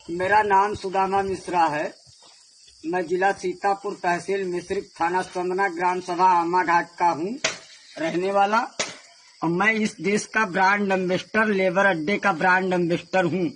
मेरा नाम सुदामा मिश्रा है। मैं जिला सीतापुर, तहसील मिश्रिक, थाना स्पंदना, ग्राम सभा आमा घाट का हूँ रहने वाला। और मैं इस देश का ब्रांड एम्बेसडर, लेबर अड्डे का ब्रांड एम्बेसडर हूँ।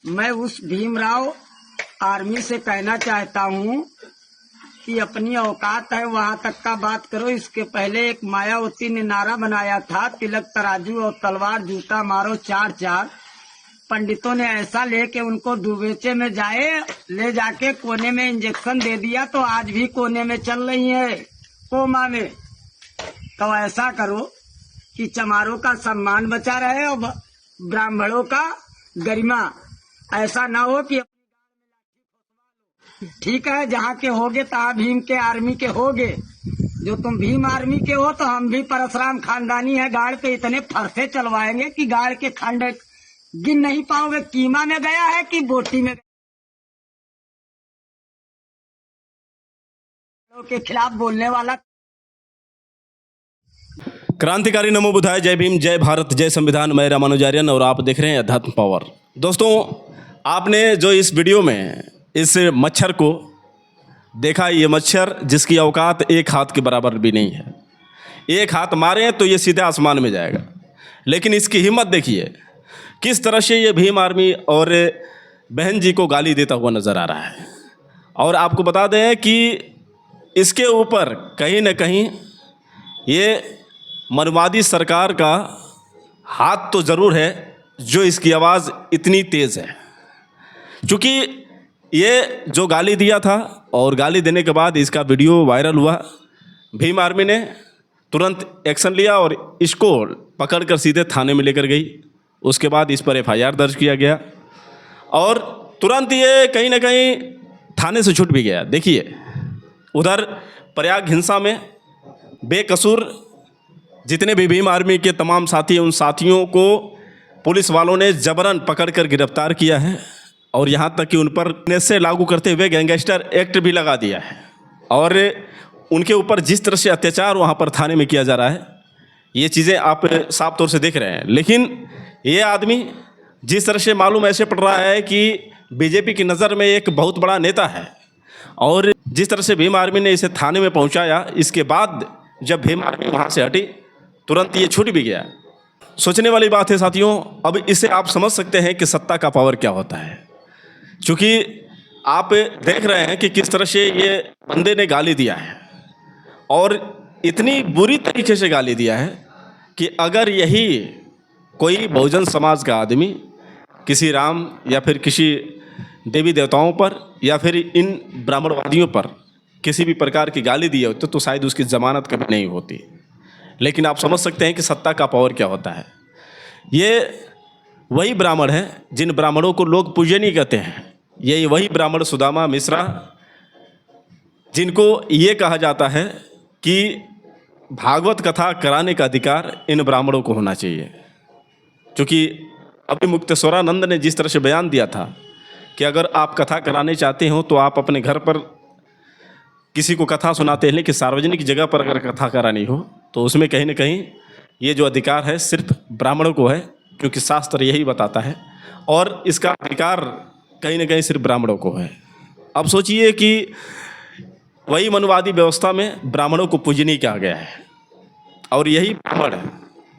मैं उस भीमराव आर्मी से कहना चाहता हूँ कि अपनी औकात है वहाँ तक का बात करो। इसके पहले एक मायावती ने नारा बनाया था, तिलक तराजू और तलवार जूता मारो चार चार। पंडितों ने ऐसा लेके उनको दुबेचे में ले जाके कोने में इंजेक्शन दे दिया, तो आज भी कोने में चल रही है, कोमा में। तो ऐसा करो कि चमारों का सम्मान बचा रहे और ब्राह्मणों का गरिमा। ऐसा ना हो कि ठीक है, जहाँ के होगे तहाँ भीम के आर्मी के होगे। जो तुम भीम आर्मी के हो तो हम भी परशुराम खानदानी है। गाड़ पे इतने फरसे चलवाएंगे कि गाड़ के खंड गिन नहीं पाओगे। कीमा में गया है कि बोटी में के खिलाफ बोलने वाला। क्रांतिकारी नमो बुद्धाय, जय भीम, जय भारत, जय संविधान। मैं रामानुजार्यन और आप देख रहे हैं अध्यात्म पावर। दोस्तों, आपने जो इस वीडियो में इस मच्छर को देखा, ये मच्छर जिसकी औकात एक हाथ के बराबर भी नहीं है। एक हाथ मारे तो ये सीधे आसमान में जाएगा, लेकिन इसकी हिम्मत देखिए किस तरह से ये भीम आर्मी और बहन जी को गाली देता हुआ नजर आ रहा है। और आपको बता दें कि इसके ऊपर कहीं न कहीं ये मनवादी सरकार का हाथ तो ज़रूर है, जो इसकी आवाज़ इतनी तेज़ है। क्योंकि ये जो गाली दिया था और गाली देने के बाद इसका वीडियो वायरल हुआ, भीम आर्मी ने तुरंत एक्शन लिया और इसको पकड़कर सीधे थाने में लेकर गई। उसके बाद इस पर एफआईआर दर्ज किया गया और तुरंत ये कहीं ना कहीं थाने से छूट भी गया। देखिए, उधर प्रयाग हिंसा में बेकसूर जितने भी भीम आर्मी के तमाम साथी, उन साथियों को पुलिस वालों ने जबरन पकड़कर गिरफ्तार किया है और यहाँ तक कि उन पर से लागू करते हुए गैंगस्टर एक्ट भी लगा दिया है। और उनके ऊपर जिस तरह से अत्याचार वहाँ पर थाने में किया जा रहा है, ये चीज़ें आप साफ तौर से देख रहे हैं। लेकिन ये आदमी जिस तरह से मालूम ऐसे पड़ रहा है कि बीजेपी की नज़र में एक बहुत बड़ा नेता है, और जिस तरह से भीम आर्मी ने इसे थाने में पहुंचाया, इसके बाद जब भीम आर्मी वहां से हटी तुरंत ये छूट भी गया। सोचने वाली बात है साथियों। अब इससे आप समझ सकते हैं कि सत्ता का पावर क्या होता है। क्योंकि आप देख रहे हैं कि किस तरह से ये बंदे ने गाली दिया है, और इतनी बुरी तरीके से गाली दिया है कि अगर यही कोई बहुजन समाज का आदमी किसी राम या फिर किसी देवी देवताओं पर या फिर इन ब्राह्मणवादियों पर किसी भी प्रकार की गाली दी होती तो शायद उसकी ज़मानत कभी नहीं होती। लेकिन आप समझ सकते हैं कि सत्ता का पावर क्या होता है। ये वही ब्राह्मण हैं जिन ब्राह्मणों को लोग पूजनीय कहते हैं। ये वही ब्राह्मण सुदामा मिश्रा, जिनको ये कहा जाता है कि भागवत कथा कराने का अधिकार इन ब्राह्मणों को होना चाहिए। क्योंकि अभी मुक्तेश्वरानंद ने जिस तरह से बयान दिया था कि अगर आप कथा कराने चाहते हो तो आप अपने घर पर किसी को कथा सुनाते हैं, लेकिन सार्वजनिक जगह पर अगर कथा करानी हो तो उसमें कहीं ना कहीं ये जो अधिकार है सिर्फ ब्राह्मणों को है, क्योंकि शास्त्र यही बताता है, और इसका अधिकार कहीं ना कहीं सिर्फ ब्राह्मणों को है। अब सोचिए कि वही मनवादी व्यवस्था में ब्राह्मणों को पूजनीय कहा गया है, और यही ब्राह्मण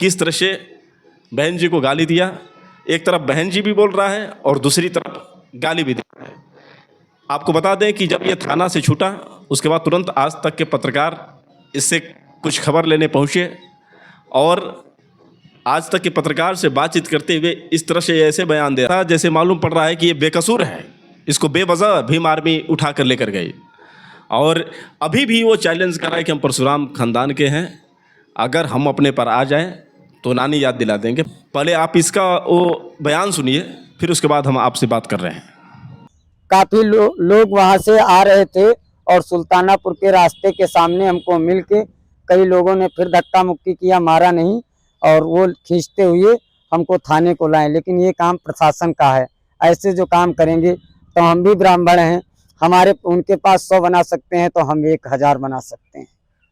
किस तरह से बहन जी को गाली दिया। एक तरफ बहन जी भी बोल रहा है और दूसरी तरफ गाली भी दे रहा है। आपको बता दें कि जब ये थाना से छूटा, उसके बाद तुरंत आज तक के पत्रकार इससे कुछ खबर लेने पहुंचे, और आज तक के पत्रकार से बातचीत करते हुए इस तरह से ऐसे बयान दे रहा जैसे मालूम पड़ रहा है कि ये बेकसूर है, इसको बेवजह भीम आर्मी उठा कर लेकर गई। और अभी भी वो चैलेंज कर रहा है कि हम परशुराम खानदान के हैं, अगर हम अपने पर आ जाएं तो नानी याद दिला देंगे। पहले आप इसका वो बयान सुनिए, फिर उसके बाद हम आपसे बात कर रहे हैं। काफी लोग वहां से आ रहे थे और सुल्तानापुर के रास्ते के सामने हमको मिलके कई लोगों ने फिर धक्का मुक्की किया, मारा नहीं, और वो खींचते हुए हमको थाने को लाए। लेकिन ये काम प्रशासन का है। ऐसे जो काम करेंगे तो हम भी ब्राह्मण हैं, हमारे उनके पास 100 बना सकते हैं तो हम 1000 बना सकते हैं,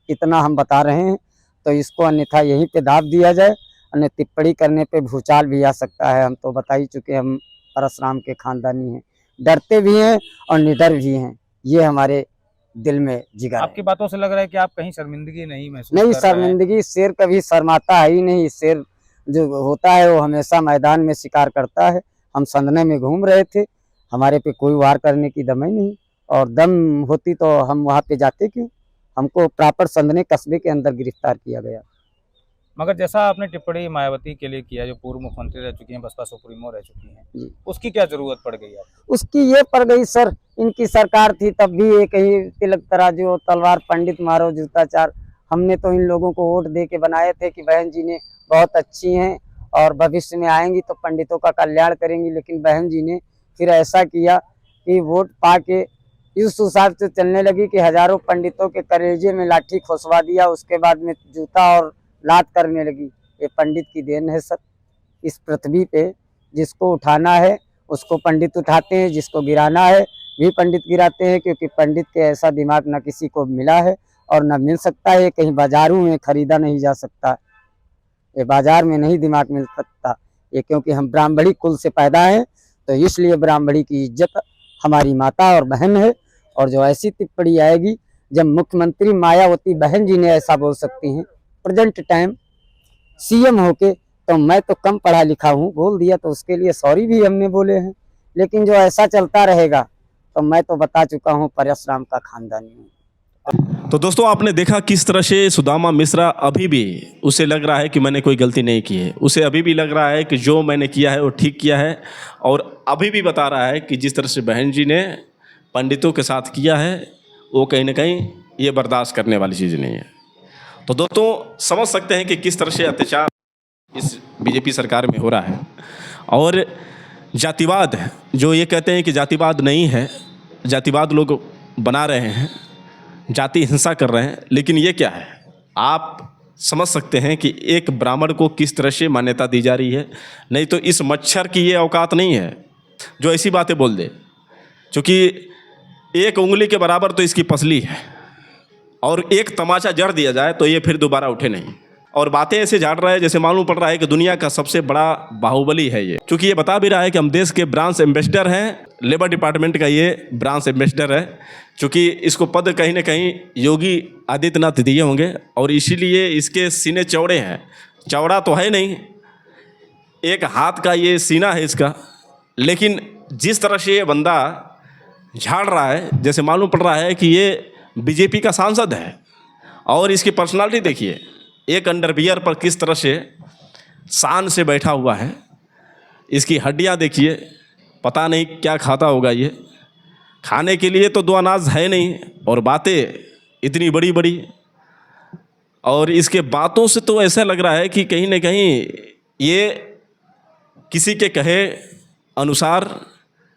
इतना हम बता रहे हैं। तो इसको अन्यथा यहीं पे दाब दिया जाए, अन्य टिप्पणी करने पे भूचाल भी आ सकता है। हम तो बता ही चुके, हम परशुराम के खानदानी हैं, डरते भी हैं और निडर भी हैं। ये हमारे दिल में जिगर है। आपकी बातों से लग रहा है कि आप कहीं शर्मिंदगी नहीं महसूस नहीं, कर रहे हैं। शर्मिंदगी, शेर कभी शर्माता है ही नहीं। शेर जो होता है वो हमेशा मैदान में शिकार करता है। हम संधने में घूम रहे थे, हमारे पे कोई वार करने की दम ही नहीं, और दम होती तो हम वहाँ पे जाते क्यों। हमको प्रॉपर संधने कस्बे के अंदर गिरफ्तार किया गया। मगर जैसा आपने टिप्पणी मायावती के लिए किया, जो पूर्व मुख्यमंत्री रह चुकी हैं, बसपा सुप्रीमो रह चुकी हैं, जी। उसकी क्या जरूरत पड़ गई आपको? उसकी ये पड़ गई सर, इनकी सरकार थी तब भी एक ही तिलक तराजू तलवार पंडित मारो जूताचार। हमने तो इन लोगों को वोट दे के बनाए थे कि बहन जी ने बहुत अच्छी हैं और भविष्य में आएंगी तो पंडितों का कल्याण करेंगी, लेकिन बहन जी ने फिर ऐसा किया कि वोट पा के इस हिसाब से चलने लगी कि हजारों पंडितों के कलेजे में लाठी खुसवा दिया, उसके बाद में जूता और लात करने लगी। ये पंडित की देन है सर। इस पृथ्वी पे जिसको उठाना है उसको पंडित उठाते हैं, जिसको गिराना है भी पंडित गिराते हैं, क्योंकि पंडित के ऐसा दिमाग न किसी को मिला है और न मिल सकता है। कहीं बाजारों में खरीदा नहीं जा सकता, ये बाजार में नहीं दिमाग मिल सकता। ये क्योंकि हम ब्राह्मणी कुल से पैदा हैं, तो इसलिए ब्राह्मणी की इज्जत हमारी माता और बहन है। और जो ऐसी टिप्पणी आएगी, जब मुख्यमंत्री मायावती बहन जी ने ऐसा बोल सकती हैं प्रेजेंट टाइम सीएम होके, तो मैं तो कम पढ़ा लिखा हूँ, बोल दिया तो उसके लिए सॉरी भी हमने बोले हैं। लेकिन जो ऐसा चलता रहेगा तो मैं तो बता चुका हूँ परशुराम का खानदानी हूँ। तो दोस्तों आपने देखा किस तरह से सुदामा मिश्रा अभी भी उसे लग रहा है कि मैंने कोई गलती नहीं की है। उसे अभी भी लग रहा है कि जो मैंने किया है वो ठीक किया है, और अभी भी बता रहा है कि जिस तरह से बहन जी ने पंडितों के साथ किया है वो कहीं ना कहीं ये बर्दाश्त करने वाली चीज़ नहीं है। तो दोस्तों समझ सकते हैं कि किस तरह से अत्याचार इस बीजेपी सरकार में हो रहा है। और जातिवाद, जो ये कहते हैं कि जातिवाद नहीं है, जातिवाद लोग बना रहे हैं, जाति हिंसा कर रहे हैं, लेकिन ये क्या है? आप समझ सकते हैं कि एक ब्राह्मण को किस तरह से मान्यता दी जा रही है। नहीं तो इस मच्छर की ये औकात नहीं है जो ऐसी बातें बोल दे, क्योंकि एक उंगली के बराबर तो इसकी पसली है, और एक तमाचा जड़ दिया जाए तो ये फिर दोबारा उठे नहीं। और बातें ऐसे झाड़ रहा है जैसे मालूम पड़ रहा है कि दुनिया का सबसे बड़ा बाहुबली है ये, क्योंकि ये बता भी रहा है कि हम देश के ब्रांच एम्बेसडर हैं, लेबर डिपार्टमेंट का ये ब्रांच एम्बेसडर है, क्योंकि इसको पद कहीं ना कहीं योगी आदित्यनाथ दिए होंगे और इसीलिए इसके सीने चौड़े हैं। चौड़ा तो है नहीं, एक हाथ का ये सीना है इसका, लेकिन जिस तरह से ये बंदा झाड़ रहा है जैसे मालूम पड़ रहा है कि ये बीजेपी का सांसद है। और इसकी पर्सनालिटी देखिए, एक अंडरवियर पर किस तरह से शान से बैठा हुआ है। इसकी हड्डियां देखिए, पता नहीं क्या खाता होगा ये, खाने के लिए तो दो अनाज है नहीं, और बातें इतनी बड़ी बड़ी। और इसके बातों से तो ऐसा लग रहा है कि कहीं ना कहीं ये किसी के कहे अनुसार,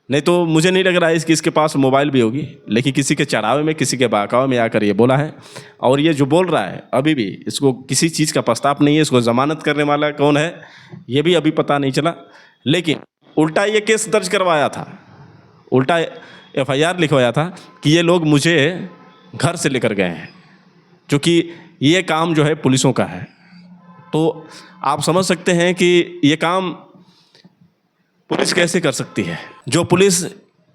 नहीं तो मुझे नहीं लग रहा है कि इसके पास मोबाइल भी होगी, लेकिन किसी के चढ़ावे में, किसी के बहकावे में आकर ये बोला है। और ये जो बोल रहा है अभी भी इसको किसी चीज़ का पछतावा नहीं है। इसको ज़मानत करने वाला कौन है ये भी अभी पता नहीं चला, लेकिन उल्टा ये केस दर्ज करवाया था, उल्टा FIR लिखवाया था कि ये लोग मुझे घर से लेकर गए हैं, क्योंकि ये काम जो है पुलिसों का है। तो आप समझ सकते हैं कि ये काम पुलिस कैसे कर सकती है। जो पुलिस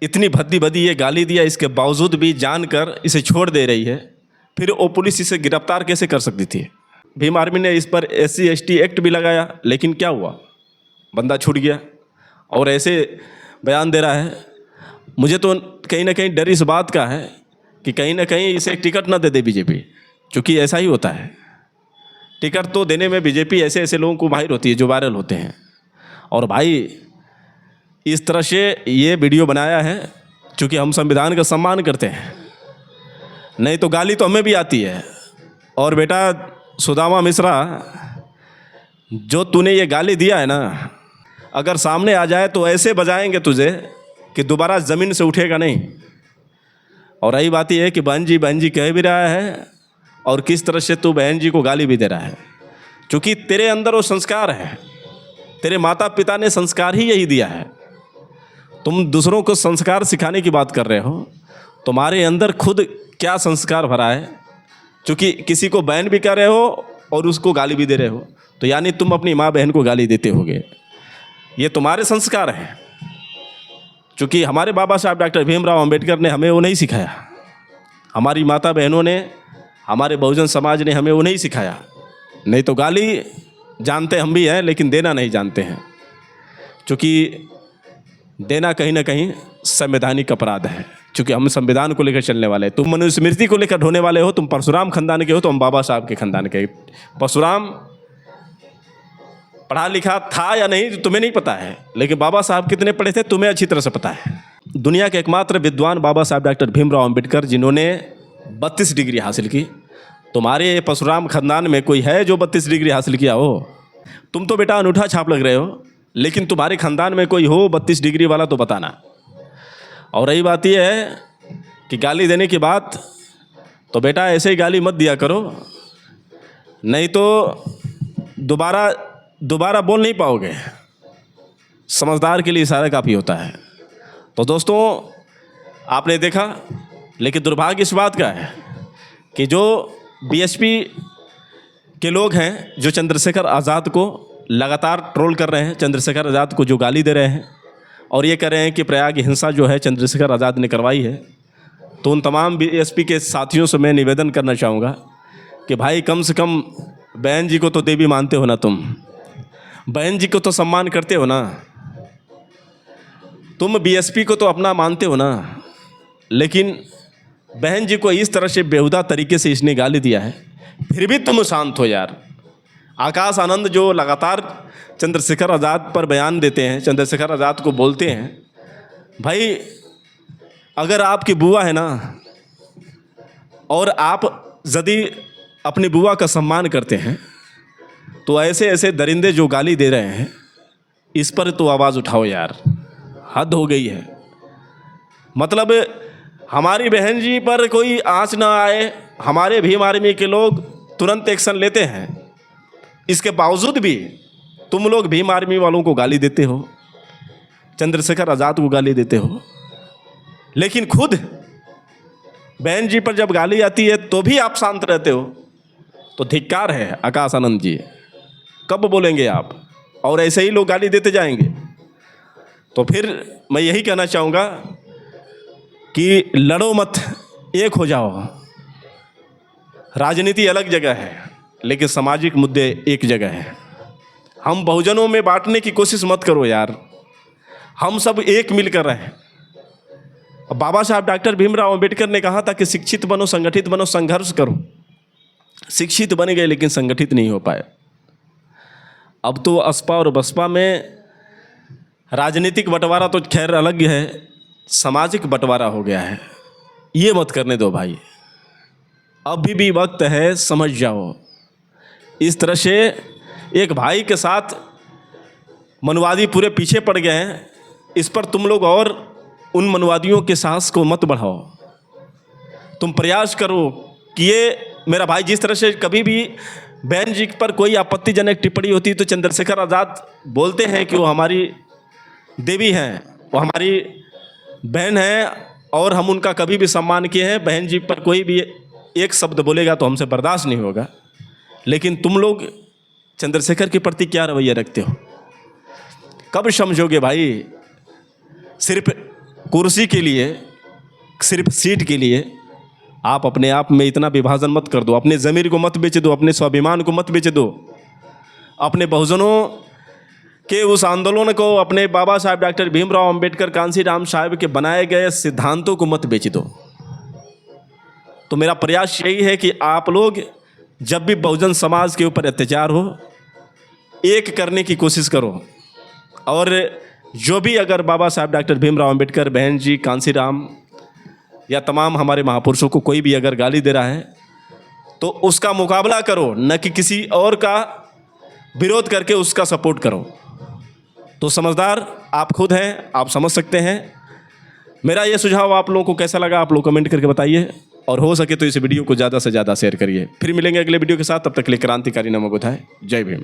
इतनी भद्दी भद्दी ये गाली दिया, इसके बावजूद भी जानकर इसे छोड़ दे रही है, फिर वो पुलिस इसे गिरफ्तार कैसे कर सकती थी। भीम आर्मी ने इस पर SC ST एक्ट भी लगाया, लेकिन क्या हुआ, बंदा छूट गया और ऐसे बयान दे रहा है। मुझे तो कहीं ना कहीं डर इस बात का है कि कहीं ना कहीं इसे टिकट ना दे दे बीजेपी, क्योंकि ऐसा ही होता है। टिकट तो देने में बीजेपी ऐसे ऐसे लोगों को माहिर होती है जो वायरल होते हैं। और भाई इस तरह से ये वीडियो बनाया है क्योंकि हम संविधान का सम्मान करते हैं, नहीं तो गाली तो हमें भी आती है। और बेटा सुदामा मिश्रा, जो तूने ये गाली दिया है ना, अगर सामने आ जाए तो ऐसे बजाएंगे तुझे कि दोबारा ज़मीन से उठेगा नहीं। और रही बात यह है कि बहन जी कह भी रहा है, और किस तरह से तू बहन जी को गाली भी दे रहा है, क्योंकि तेरे अंदर वो संस्कार है, तेरे माता पिता ने संस्कार ही यही दिया है। तुम दूसरों को संस्कार सिखाने की बात कर रहे हो, तुम्हारे अंदर खुद क्या संस्कार भरा है, क्योंकि किसी को बहन भी कर रहे हो और उसको गाली भी दे रहे हो, तो यानी तुम अपनी माँ बहन को गाली देते होगे। ये तुम्हारे संस्कार हैं। क्योंकि हमारे बाबा साहब डॉक्टर भीमराव अंबेडकर ने हमें वो नहीं सिखाया, हमारी माता बहनों ने, हमारे बहुजन समाज ने हमें वो नहीं सिखाया। नहीं तो गाली जानते हम भी हैं, लेकिन देना नहीं जानते हैं, क्योंकि देना कहीं ना कहीं संवैधानिक अपराध है। क्योंकि हम संविधान को लेकर चलने वाले हैं। तुम मनुस्मृति को लेकर ढोने वाले हो, तुम परशुराम खानदान के हो, तो हम बाबा साहब के खानदान के। परशुराम पढ़ा लिखा था या नहीं तुम्हें नहीं पता है, लेकिन बाबा साहब कितने पढ़े थे तुम्हें अच्छी तरह से पता है। दुनिया के एकमात्र विद्वान बाबा साहब डॉक्टर भीमराव अंबेडकर, जिन्होंने 32 डिग्री हासिल की। तुम्हारे परशुराम खानदान में कोई है जो 32 डिग्री हासिल किया हो? तुम तो बेटा अनूठा छाप लग रहे हो, लेकिन तुम्हारे खानदान में कोई हो 32 डिग्री वाला तो बताना। और रही बात यह है कि गाली देने की बात, तो बेटा ऐसे ही गाली मत दिया करो, नहीं तो दोबारा बोल नहीं पाओगे। समझदार के लिए इशारा काफ़ी होता है। तो दोस्तों आपने देखा, लेकिन दुर्भाग्य इस बात का है कि जो बीएसपी के लोग हैं, जो चंद्रशेखर आज़ाद को लगातार ट्रोल कर रहे हैं, चंद्रशेखर आज़ाद को जो गाली दे रहे हैं और ये कह रहे हैं कि प्रयाग हिंसा जो है चंद्रशेखर आज़ाद ने करवाई है, तो उन तमाम बीएसपी के साथियों से मैं निवेदन करना चाहूँगा कि भाई कम से कम बहन जी को तो देवी मानते हो ना, तुम बहन जी को तो सम्मान करते हो ना, तुम बीएसपी को तो अपना मानते हो ना, लेकिन बहन जी को इस तरह से बेहुदा तरीके से इसने गाली दिया है, फिर भी तुम शांत हो यार। आकाश आनंद जो लगातार चंद्रशेखर आज़ाद पर बयान देते हैं, चंद्रशेखर आज़ाद को बोलते हैं, भाई अगर आपकी बुआ है ना और आप यदि अपनी बुआ का सम्मान करते हैं, तो ऐसे ऐसे दरिंदे जो गाली दे रहे हैं इस पर तो आवाज़ उठाओ यार, हद हो गई है। मतलब हमारी बहन जी पर कोई आँच ना आए, हमारे भीम आर्मी के लोग तुरंत एक्शन लेते हैं, इसके बावजूद भी तुम लोग भीम आर्मी वालों को गाली देते हो, चंद्रशेखर आज़ाद को गाली देते हो, लेकिन खुद बहन जी पर जब गाली आती है तो भी आप शांत रहते हो। तो धिक्कार है आकाश आनंद जी, कब बोलेंगे आप? और ऐसे ही लोग गाली देते जाएंगे तो फिर मैं यही कहना चाहूँगा कि लड़ो मत, एक हो जाओ। राजनीति अलग जगह है, लेकिन सामाजिक मुद्दे एक जगह है। हम बहुजनों में बांटने की कोशिश मत करो यार, हम सब एक मिलकर रहें। बाबा साहब डॉक्टर भीमराव अंबेडकर ने कहा था कि शिक्षित बनो, संगठित बनो, संघर्ष करो। शिक्षित बन गए लेकिन संगठित नहीं हो पाए। अब तो असपा और बसपा में राजनीतिक बंटवारा तो खैर अलग है, सामाजिक बंटवारा हो गया है। ये मत करने दो भाई, अभी भी वक्त है, समझ जाओ। इस तरह से एक भाई के साथ मनवादी पूरे पीछे पड़ गए हैं, इस पर तुम लोग और उन मनवादियों के साहस को मत बढ़ाओ। तुम प्रयास करो कि ये मेरा भाई, जिस तरह से कभी भी बहन जी पर कोई आपत्तिजनक टिप्पणी होती है तो चंद्रशेखर आज़ाद बोलते हैं कि वो हमारी देवी हैं, वो हमारी बहन हैं और हम उनका कभी भी सम्मान किए हैं। बहन जी पर कोई भी एक शब्द बोलेगा तो हमसे बर्दाश्त नहीं होगा। लेकिन तुम लोग चंद्रशेखर के प्रति क्या रवैया रखते हो? कब समझोगे भाई? सिर्फ कुर्सी के लिए, सिर्फ सीट के लिए आप अपने आप में इतना विभाजन मत कर दो। अपने ज़मीर को मत बेच दो, अपने स्वाभिमान को मत बेच दो, अपने बहुजनों के उस आंदोलन को, अपने बाबा साहब डॉक्टर भीमराव अंबेडकर कांशीराम साहब के बनाए गए सिद्धांतों को मत बेच दो। तो मेरा प्रयास यही है कि आप लोग जब भी बहुजन समाज के ऊपर अत्याचार हो, एक करने की कोशिश करो। और जो भी अगर बाबा साहब डॉक्टर भीमराव अंबेडकर, बहन जी, कांशीराम या तमाम हमारे महापुरुषों को कोई भी अगर गाली दे रहा है तो उसका मुकाबला करो, न कि किसी और का विरोध करके उसका सपोर्ट करो। तो समझदार आप खुद हैं, आप समझ सकते हैं। मेरा ये सुझाव आप लोगों को कैसा लगा आप लोग कमेंट करके बताइए, और हो सके तो इस वीडियो को ज़्यादा से ज़्यादा शेयर करिए। फिर मिलेंगे अगले वीडियो के साथ, तब तक के लिए क्रांतिकारी नमो बुधाय। जय भीम।